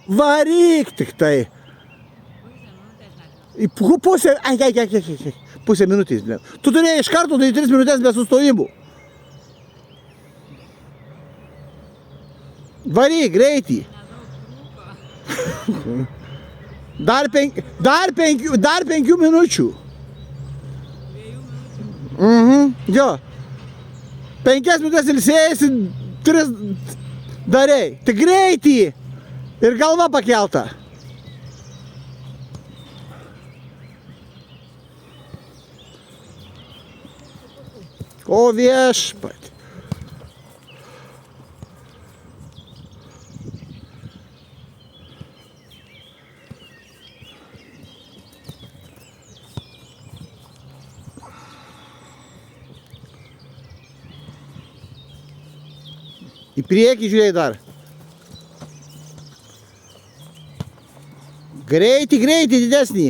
Varyk tik tai. Pusę, pusę minutės. Tu turėjai iš karto 3 minutės be sustojimų. Varyk, greitį. Dar 5 minučių. Jo. 5 minutės ilsėjasi, 3 darei. Tik greitį. Ir galva pakelta. O viešpat. Į priekį žiūrėjai dar. Greitį didesnį.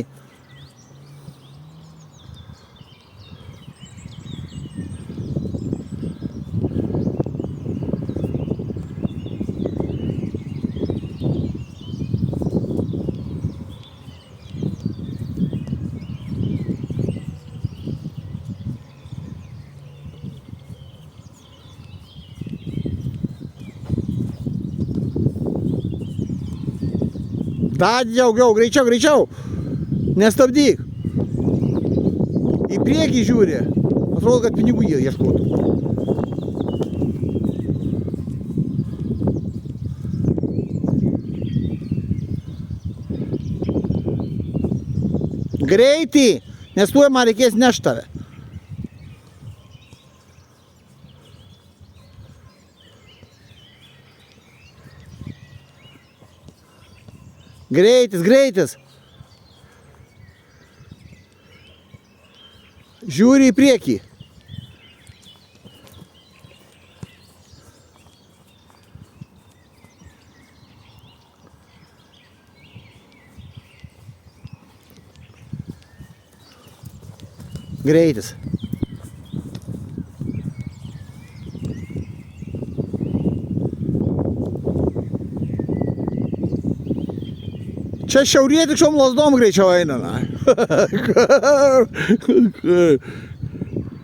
Dar daugiau, greičiau. Nestabdyk. Į priekį žiūri. Atrodo, kad pinigų jie ieškotų. Greitį, nes tuoj man reikės nešt tave. Greitis. Žiūri į priekį. Greitis. Čia šiaurietiškom lazdom greičiau eina.